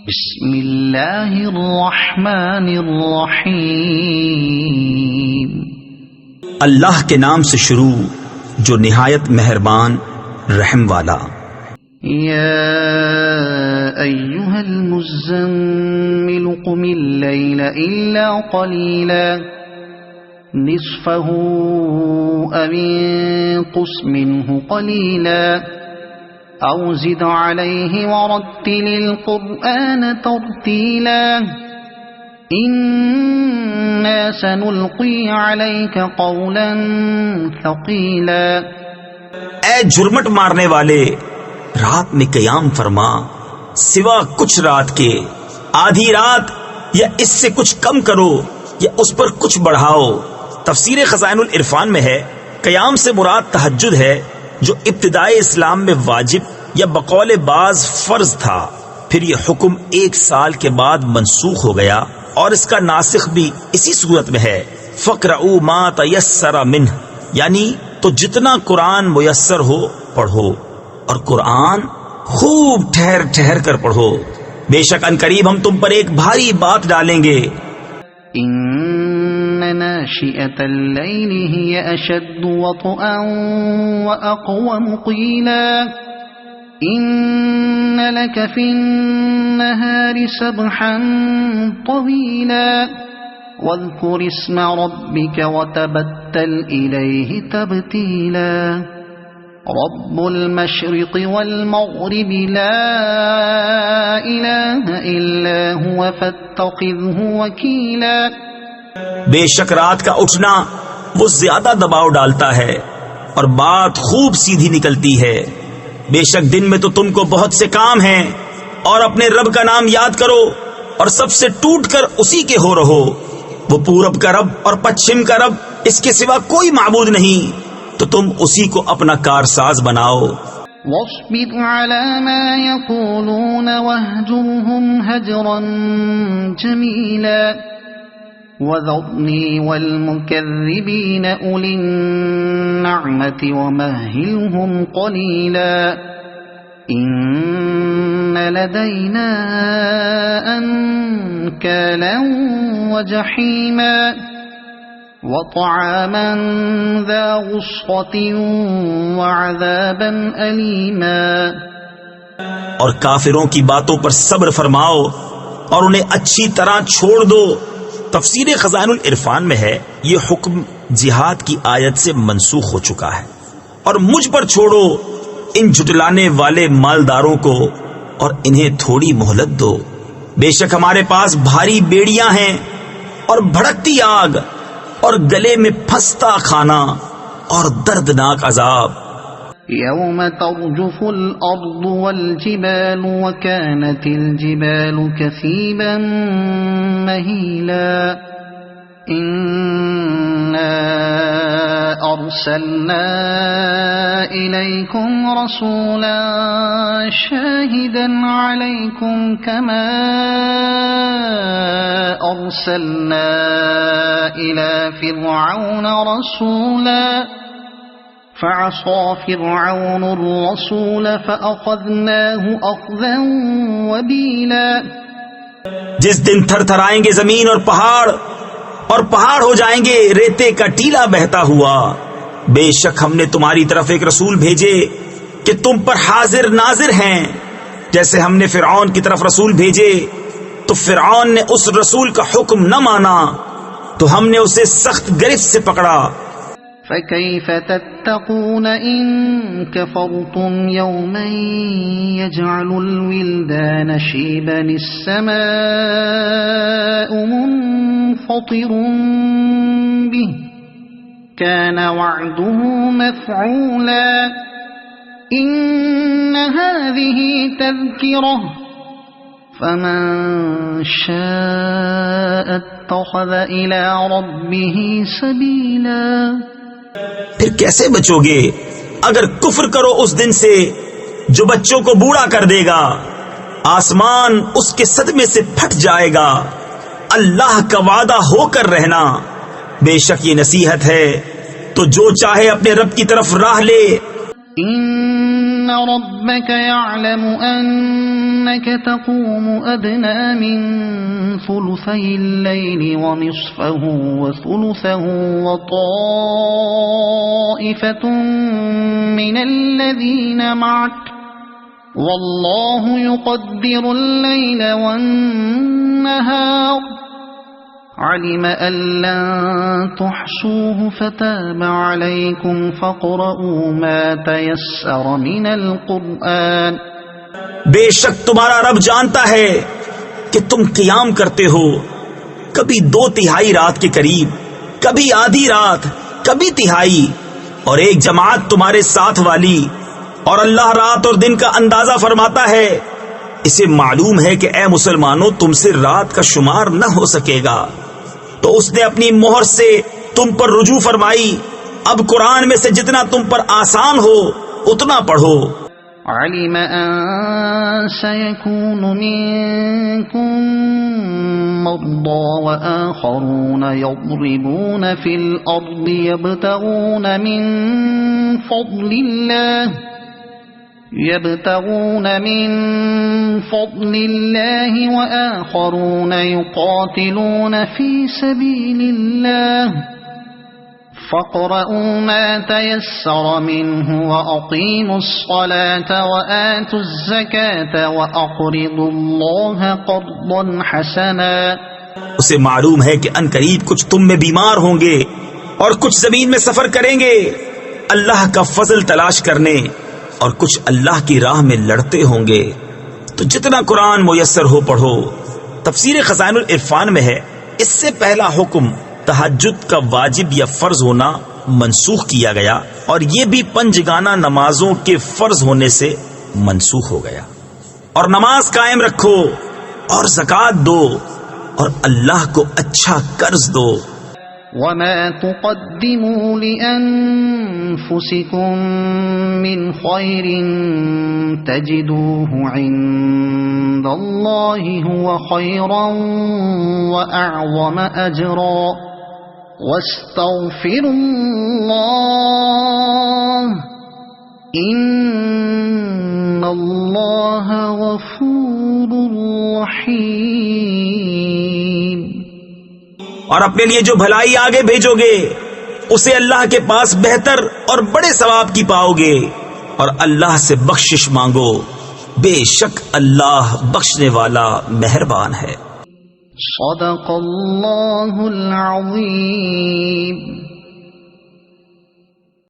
بسم اللہ الرحمن الرحیم، اللہ کے نام سے شروع جو نہایت مہربان رحم والا۔ یا ایہا المزمل قم اللیل الا قلیلا نصفہ او انقص منہ قلیلا او زد علیہ ورتل القرآن ترتیلا انا سنلقی علیک قولا ثقیلا۔ اے جھرمٹ مارنے والے، رات میں قیام فرما، سوا کچھ رات کے، آدھی رات یا اس سے کچھ کم کرو یا اس پر کچھ بڑھاؤ۔ تفسیر خزائن العرفان میں ہے قیام سے مراد تہجد ہے، جو ابتدائی اسلام میں واجب یا بقول بعض فرض تھا، پھر یہ حکم 1 سال کے بعد منسوخ ہو گیا، اور اس کا ناسخ بھی اسی صورت میں ہے، فَقْرَؤُوا مَا تَيَسَّرَ مِنْهُ، یعنی تو جتنا قرآن میسر ہو پڑھو، اور قرآن خوب ٹھہر ٹھہر کر پڑھو، بے شک ان قریب ہم تم پر ایک بھاری بات ڈالیں گے۔ ان ناشئة اللیل ہی اشد وطئا واقوم قیلا ان لک فی النہار سبحا طویلا واذکر اسم ربک وتبتل الیہ تبتیلا رب المشرق والمغرب لا الہ الا هو فاتخذہ وکیلا۔ بے شک رات کا اٹھنا وہ زیادہ دباؤ ڈالتا ہے اور بات خوب سیدھی نکلتی ہے، بے شک دن میں تو تم کو بہت سے کام ہیں، اور اپنے رب کا نام یاد کرو اور سب سے ٹوٹ کر اسی کے ہو رہو، وہ پورب کا رب اور پچھم کا رب، اس کے سوا کوئی معبود نہیں، تو تم اسی کو اپنا کارساز بناؤ۔ واصبر على ما يقولون واهجرهم هجرا جميلا وذرني والمكذبين أولي النعمة ومهلهم قليلا إن لدينا أنكالا وجحيما وطعاما ذا غصة وعذابا أليما۔ اور کافروں کی باتوں پر صبر فرماؤ اور انہیں اچھی طرح چھوڑ دو۔ تفسیر خزائن العرفان میں ہے یہ حکم جہاد کی آیت سے منسوخ ہو چکا ہے، اور مجھ پر چھوڑو ان جھٹلانے والے مالداروں کو اور انہیں تھوڑی مہلت دو، بے شک ہمارے پاس بھاری بیڑیاں ہیں اور بھڑکتی آگ اور گلے میں پھنستا کھانا اور دردناک عذاب۔ یوم ترجف الارض والجبال وكانت الجبال كثيبا مهيلا إنا أرسلنا إليكم رسولا شاهدا عليكم كما أرسلنا إلى فرعون رسولا فعصى فرعون الرسول فأخذناه أخذا وبيلا۔ جس دن تھر تھر آئیں گے زمین اور پہاڑ ہو جائیں گے ریتے کا ٹیلا بہتا ہوا، بے شک ہم نے تمہاری طرف ایک رسول بھیجے کہ تم پر حاضر ناظر ہیں، جیسے ہم نے فرعون کی طرف رسول بھیجے تو فرعون نے اس رسول کا حکم نہ مانا تو ہم نے اسے سخت گرفت سے پکڑا۔ فَكَيْفَ تَتَّقُونَ إِن كَفَرْتُمْ يَوْمًا يَجْعَلُ الْوِلْدَانَ شِيبًا السَّمَاءُ مُنفَطِرٌ بِهِ كَانَ وَعْدُهُ مَفْعُولًا إِنَّ هَذِهِ تَذْكِرَةٌ فَمَن شَاءَ اتَّخَذَ إِلَى رَبِّهِ سَبِيلًا۔ پھر کیسے بچو گے اگر کفر کرو اس دن سے جو بچوں کو بوڑھا کر دے گا، آسمان اس کے صدمے سے پھٹ جائے گا، اللہ کا وعدہ ہو کر رہنا، بے شک یہ نصیحت ہے، تو جو چاہے اپنے رب کی طرف راہ لے۔ إن ربك يعلم أنك تقوم أدنى من ثلثي الليل ونصفه وثلثه وطائفة من الذين معك والله يقدر الليل والنهار علم أن لن تحصوه فتاب عليكم فاقرؤوا ما تيسر من القرآن بے شک تمہارا رب جانتا ہے کہ تم قیام کرتے ہو کبھی 2/3 رات کے قریب، کبھی آدھی رات، کبھی تہائی، اور ایک جماعت تمہارے ساتھ والی، اور اللہ رات اور دن کا اندازہ فرماتا ہے۔ اسے معلوم ہے کہ اے مسلمانوں تم سے رات کا شمار نہ ہو سکے گا، تو اس نے اپنی مہر سے تم پر رجوع فرمائی۔ اب قرآن میں سے جتنا تم پر آسان ہو اتنا پڑھو۔ علم أن سيكون منكم مرضى وآخرون يضربون في الأرض يبتغون من فضل الله وآخرون يقاتلون في سبيل الله فاقرؤوا ما تيسر منه وأقيموا الصلاة وآتوا الزكاة وأقرضوا الله قرضا حسنا۔ اسے معلوم ہے کہ عنقریب کچھ تم میں بیمار ہوں گے اور کچھ زمین میں سفر کریں گے اللہ کا فضل تلاش کرنے، اور کچھ اللہ کی راہ میں لڑتے ہوں گے، تو جتنا قرآن میسر ہو پڑھو۔ تفسیر خزائن العرفان میں ہے اس سے پہلا حکم تہجد کا واجب یا فرض ہونا منسوخ کیا گیا، اور یہ بھی 5 گانہ نمازوں کے فرض ہونے سے منسوخ ہو گیا۔ اور نماز قائم رکھو اور زکوٰۃ دو اور اللہ کو اچھا قرض دو۔ وما تقدموا لأنفسكم من خير تجدوه عند الله هو خيرا وأعظم أجرا واستغفروا الله إن الله غفور رحيم۔ اور اپنے لیے جو بھلائی آگے بھیجو گے اسے اللہ کے پاس بہتر اور بڑے ثواب کی پاؤ گے، اور اللہ سے بخشش مانگو، بے شک اللہ بخشنے والا مہربان ہے۔ صدق اللہ العظیم۔